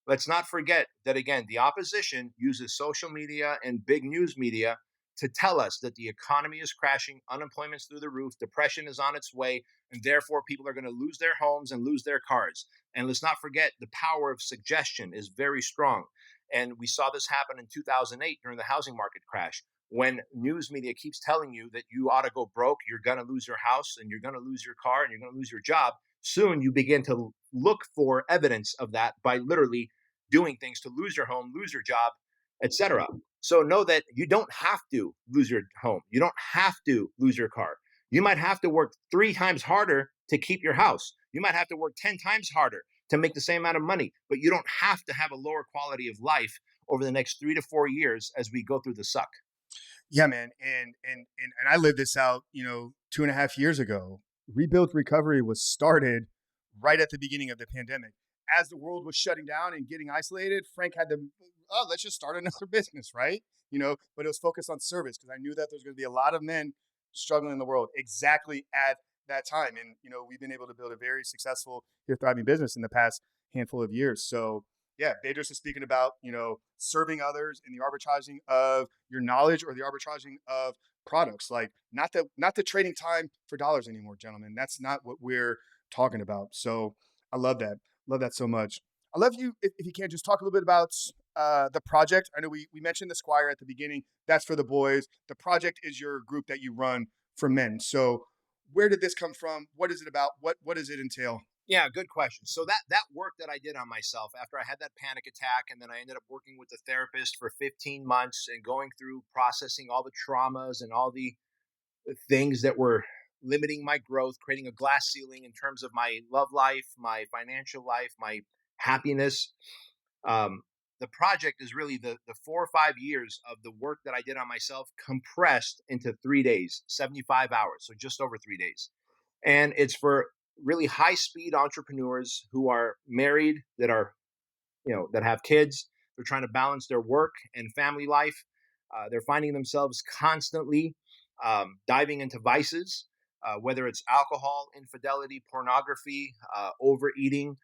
let's not forget that, again, the opposition uses social media and big news media to tell us that the economy is crashing, unemployment's through the roof, depression is on its way, and therefore people are going to lose their homes and lose their cars. And let's not forget, the power of suggestion is very strong. And we saw this happen in 2008 during the housing market crash. When news media keeps telling you that you ought to go broke, you're going to lose your house and you're going to lose your car and you're going to lose your job, soon you begin to look for evidence of that by literally doing things to lose your home, lose your job, etc. So know that you don't have to lose your home. You don't have to lose your car. You might have to work 3 times harder to keep your house. You might have to work 10 times harder to make the same amount of money, but you don't have to have a lower quality of life over the next 3 to 4 years as we go through the suck. Yeah, man. And I lived this out, 2.5 years ago. Rebuild Recovery was started right at the beginning of the pandemic. As the world was shutting down and getting isolated, Frank had to, let's just start another business, right? But it was focused on service, because I knew that there's going to be a lot of men struggling in the world exactly at that time. And, we've been able to build a very successful, thriving business in the past handful of years. So yeah, Bedros is speaking about, serving others in the arbitraging of your knowledge, or the arbitraging of products. Like, not the trading time for dollars anymore, gentlemen. That's not what we're talking about. So I love that. Love that so much. I love you. If you can, just talk a little bit about the project. I know we mentioned the Squire at the beginning. That's for the boys. The project is your group that you run for men. So where did this come from? What is it about? What does it entail? Yeah, good question. So that work that I did on myself after I had that panic attack, and then I ended up working with a therapist for 15 months and going through processing all the traumas and all the things that were limiting my growth, creating a glass ceiling in terms of my love life, my financial life, my happiness. Um, the project is really the 4 or 5 years of the work that I did on myself compressed into 3 days, 75 hours. So just over 3 days. And it's for really high speed entrepreneurs who are married, that have kids. They're trying to balance their work and family life. They're finding themselves constantly diving into vices, whether it's alcohol, infidelity, pornography, overeating.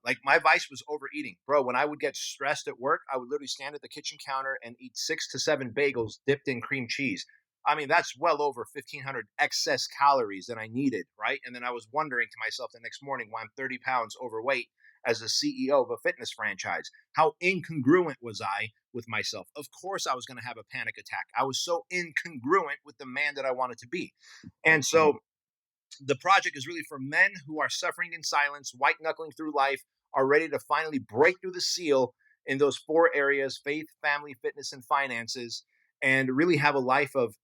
Like, my vice was overeating, bro. When I would get stressed at work, I would literally stand at the kitchen counter and eat 6 to 7 bagels dipped in cream cheese. I mean, that's well over 1,500 excess calories that I needed, right? And then I was wondering to myself the next morning why I'm 30 pounds overweight as the CEO of a fitness franchise. How incongruent was I with myself? Of course, I was going to have a panic attack. I was so incongruent with the man that I wanted to be. And so the project is really for men who are suffering in silence, white knuckling through life, are ready to finally break through the seal in those 4 areas: faith, family, fitness, and finances, and really have a life of,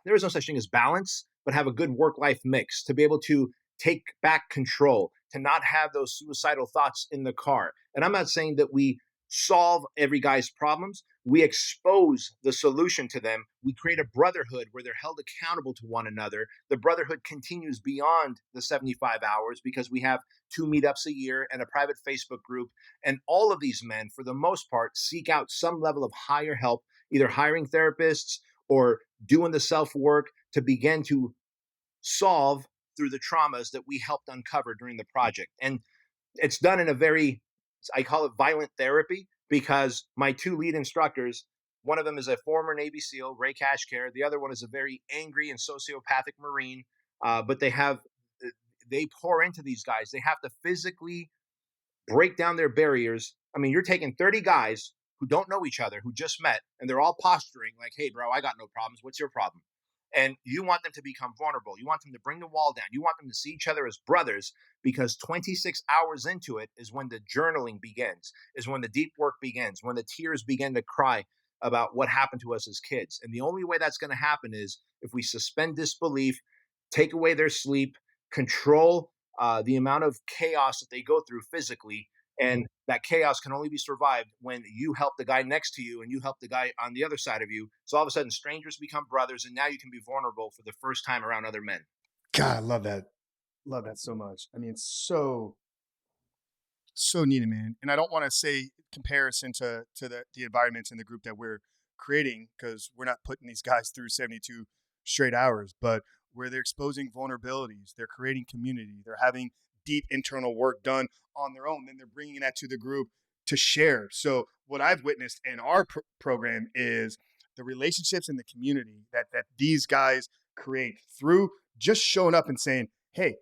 there is no such thing as balance, but have a good work-life mix, to be able to take back control, to not have those suicidal thoughts in the car. And I'm not saying that we solve every guy's problems. We expose the solution to them. We create a brotherhood where they're held accountable to one another. The brotherhood continues beyond the 75 hours because we have 2 meetups a year and a private Facebook group. And all of these men, for the most part, seek out some level of higher help, either hiring therapists or doing the self work to begin to solve through the traumas that we helped uncover during the project. And it's done in a very, I call it violent therapy, because my two lead instructors, one of them is a former Navy SEAL, Ray Cashcare. The other one is a very angry and sociopathic Marine. But they pour into these guys. They have to physically break down their barriers. I mean, you're taking 30 guys who don't know each other, who just met, and they're all posturing like, hey, bro, I got no problems. What's your problem? And you want them to become vulnerable. You want them to bring the wall down. You want them to see each other as brothers, because 26 hours into it is when the journaling begins, is when the deep work begins, when the tears begin to cry about what happened to us as kids. And the only way that's going to happen is if we suspend disbelief, take away their sleep, control the amount of chaos that they go through physically. And that chaos can only be survived when you help the guy next to you and you help the guy on the other side of you. So all of a sudden, strangers become brothers, and now you can be vulnerable for the first time around other men. God, I love that. Love that so much. I mean, it's so needed, man. And I don't want to say comparison to the environments in the group that we're creating, because we're not putting these guys through 72 straight hours, but where they're exposing vulnerabilities, they're creating community, they're having deep internal work done on their own, then they're bringing that to the group to share. So what I've witnessed in our program is the relationships in the community that these guys create through just showing up and saying, hey,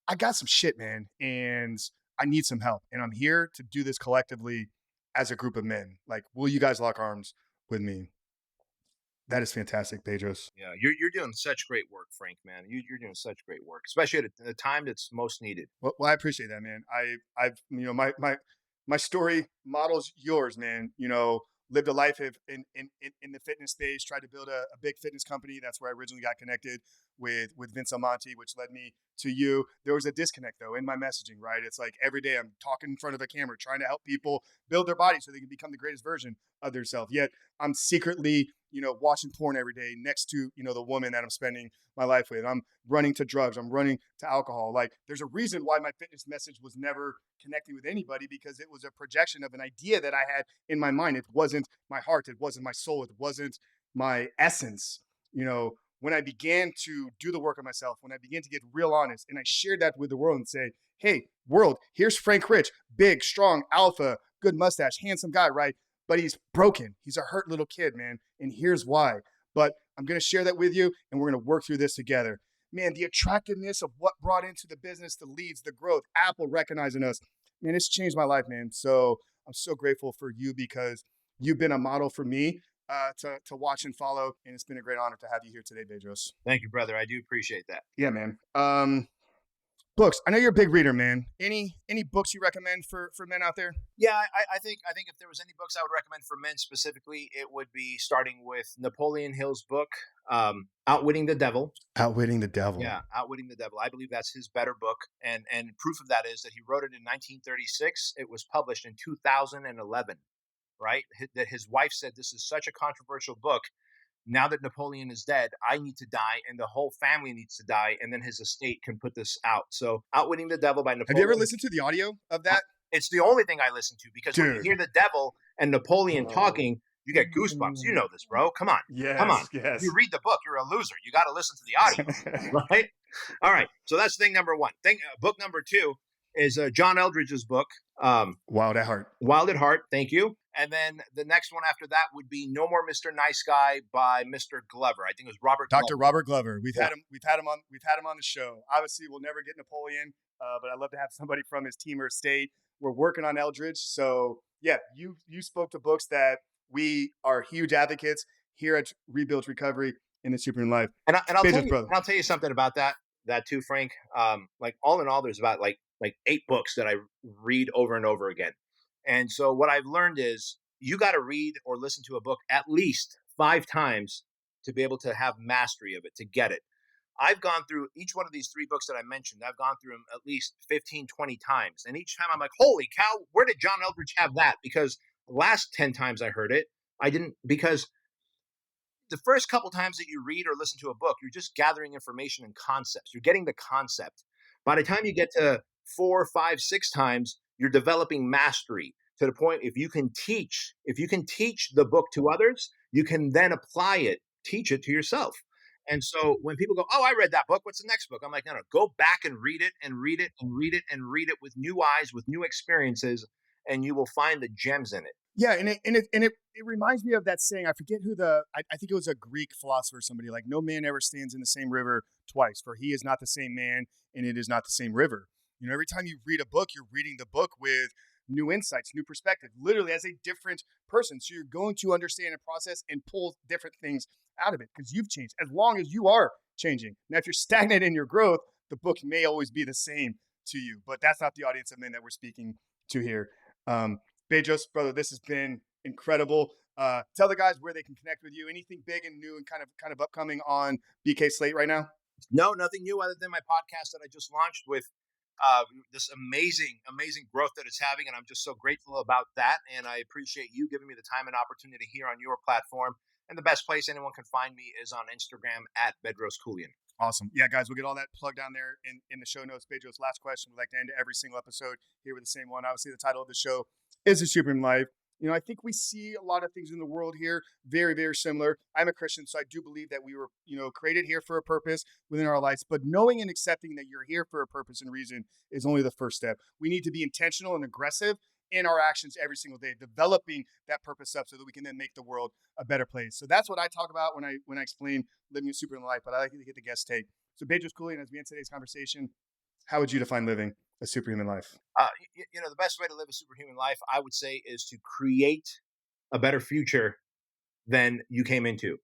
I got some shit, man, and I need some help. And I'm here to do this collectively as a group of men. Like, will you guys lock arms with me? That is fantastic, Bedros. Yeah, you're doing such great work, Frank, man. You're doing such great work, especially at the time that's most needed. Well, I appreciate that, man. I've my story models yours, man. Lived a life in the fitness space, tried to build a big fitness company. That's where I originally got connected with Vince Almonte, which led me to you. There was a disconnect though in my messaging, right? It's like every day I'm talking in front of a camera, trying to help people build their body so they can become the greatest version of themselves. Yet I'm secretly, watching porn every day next to, the woman that I'm spending my life with. I'm running to drugs. I'm running to alcohol. Like, there's a reason why my fitness message was never connecting with anybody, because it was a projection of an idea that I had in my mind. It wasn't my heart. It wasn't my soul. It wasn't my essence. When I began to do the work on myself, when I began to get real honest, and I shared that with the world and say, hey, world, here's Frank Rich, big, strong, alpha, good mustache, handsome guy, right? But he's broken. He's a hurt little kid, man. And here's why. But I'm going to share that with you, and we're going to work through this together. Man, the attractiveness of what brought into the business, the leads, the growth, Apple recognizing us, man, it's changed my life, man. So I'm so grateful for you, because you've been a model for me to watch and follow. And it's been a great honor to have you here today, Bedros. Thank you, brother. I do appreciate that. Yeah, man. Books. I know you're a big reader, man. Any books you recommend for men out there? Yeah, I think if there was any books I would recommend for men specifically, it would be starting with Napoleon Hill's book, Outwitting the Devil. Outwitting the Devil. Yeah, Outwitting the Devil. I believe that's his better book, and proof of that is that he wrote it in 1936. It was published in 2011. Right? That his wife said, this is such a controversial book. Now that Napoleon is dead, I need to die, and the whole family needs to die, and then his estate can put this out. So, Outwitting the Devil by Napoleon. Have you ever listened to the audio of that? It's the only thing I listen to, because when you hear the devil and Napoleon talking, you get goosebumps. You know this, bro. Come on. Yes, Come on. yes. If you read the book, you're a loser. You got to listen to the audio, right? All right. So that's thing number one. Book number two is John Eldridge's book. Wild at Heart. Wild at Heart. Thank you. And then the next one after that would be No More Mr. Nice Guy by Mr. Glover. I think it was Dr. Robert Glover. We've had him on the show. Obviously, we'll never get Napoleon, but I'd love to have somebody from his team or estate. We're working on Eldridge. So yeah, you spoke to books that we are huge advocates here at Rebuild Recovery in the Superhuman Life. And I'll tell you something about that too, Frank. Like, all in all, there's about like 8 books that I read over and over again. And so what I've learned is you got to read or listen to a book at least 5 times to be able to have mastery of it, to get it. I've gone through each one of these three books that I mentioned. I've gone through them at least 15, 20 times. And each time I'm like, holy cow, where did John Eldridge have that? Because the last 10 times I heard it, I didn't, because the first couple times that you read or listen to a book, you're just gathering information and concepts. You're getting the concept. By the time you get to 4, 5, 6 times, you're developing mastery to the point if you can teach the book to others, you can then apply it, teach it to yourself. And so when people go, "Oh, I read that book. What's the next book?" I'm like, "No, no, go back and read it and read it and read it and read it with new eyes, with new experiences, and you will find the gems in it." Yeah, and it reminds me of that saying. I forget who I think it was a Greek philosopher or somebody, like, no man ever stands in the same river twice, for he is not the same man and it is not the same river. Every time you read a book, you're reading the book with new insights, new perspective, literally as a different person. So you're going to understand and process and pull different things out of it because you've changed as long as you are changing. Now, if you're stagnant in your growth, the book may always be the same to you, but that's not the audience of men that we're speaking to here. Bedros, brother, this has been incredible. Tell the guys where they can connect with you. Anything big and new and kind of upcoming on BK Slate right now? No, nothing new other than my podcast that I just launched with this amazing growth that it's having. And I'm just so grateful about that. And I appreciate you giving me the time and opportunity here on your platform. And the best place anyone can find me is on Instagram at Bedros Keuilian. Awesome. Yeah, guys, we'll get all that plugged down there in the show notes. Bedros, last question. We like to end every single episode here with the same one. Obviously, the title of the show is The Superhuman Life. I think we see a lot of things in the world here very, very similar. I'm a Christian, so I do believe that we were, created here for a purpose within our lives. But knowing and accepting that you're here for a purpose and reason is only the first step. We need to be intentional and aggressive in our actions every single day, developing that purpose up so that we can then make the world a better place. So that's what I talk about when I explain living a superhuman life. But I like to get the guest take. So Bedros Keuilian, as we end today's conversation, how would you define living a superhuman life? The best way to live a superhuman life, I would say, is to create a better future than you came into.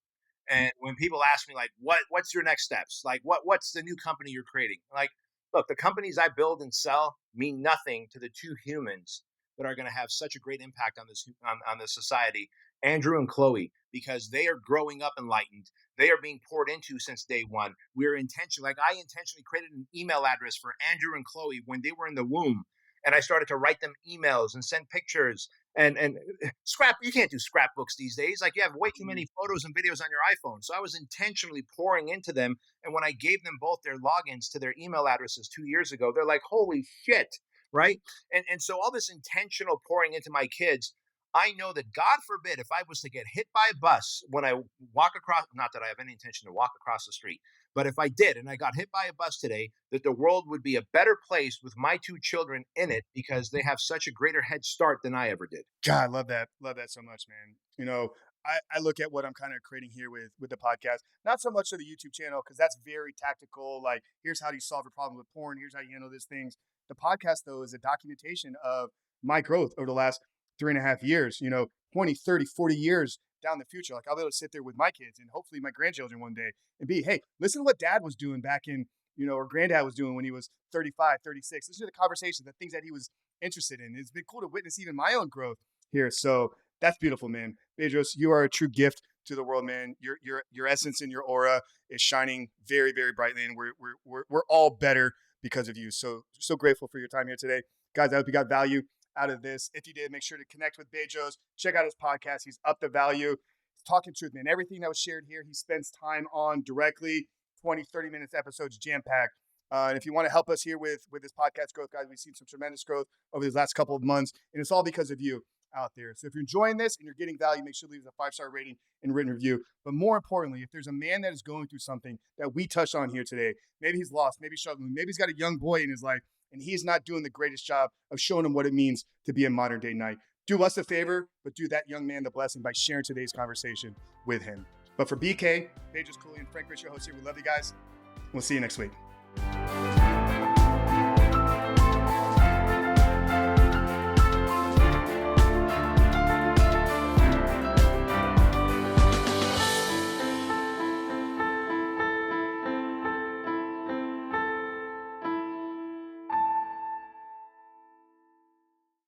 And when people ask me, like, what's your next steps? Like, what's the new company you're creating? Like, look, the companies I build and sell mean nothing to the two humans that are going to have such a great impact on this society, Andrew and Chloe, because they are growing up enlightened. They are being poured into since day one. I intentionally created an email address for Andrew and Chloe when they were in the womb. And I started to write them emails and send pictures and you can't do scrapbooks these days. Like, you have way too many photos and videos on your iPhone. So I was intentionally pouring into them. And when I gave them both their logins to their email addresses 2 years ago, they're like, holy shit. Right. And so all this intentional pouring into my kids, I know that, God forbid, if I was to get hit by a bus when I walk across, not that I have any intention to walk across the street, but if I did and I got hit by a bus today, that the world would be a better place with my two children in it because they have such a greater head start than I ever did. God, I love that. Love that so much, man. I look at what I'm kind of creating here with the podcast, not so much of the YouTube channel, because that's very tactical. Like, here's how do you solve a problem with porn? Here's how you handle these things. The podcast, though, is a documentation of my growth over the last 3.5 years, 20, 30, 40 years down the future. Like, I'll be able to sit there with my kids and hopefully my grandchildren one day and be, hey, listen to what dad was doing back in, or granddad was doing when he was 35, 36. Listen to the conversation, the things that he was interested in. It's been cool to witness even my own growth here. So that's beautiful, man. Bedros, you are a true gift to the world, man. Your essence and your aura is shining very, very brightly, and we're all better because of you. So grateful for your time here today. Guys, I hope you got value out of this. If you did, make sure to connect with Bedros. Check out his podcast. He's up the value. He's talking truth, man. Everything that was shared here, he spends time on directly. 20, 30 minutes episodes, jam-packed. And if you want to help us here with this podcast growth, guys, we've seen some tremendous growth over these last couple of months, and it's all because of you out there. So if you're enjoying this and you're getting value, make sure to leave us a 5-star rating and written review. But more importantly, if there's a man that is going through something that we touched on here today, maybe he's lost, maybe he's struggling, maybe he's got a young boy in his life, and he's not doing the greatest job of showing him what it means to be a modern day knight. Do us a favor, but do that young man the blessing by sharing today's conversation with him. But for BK, Bedros Keuilian, Frank Rich, your host here, we love you guys. We'll see you next week.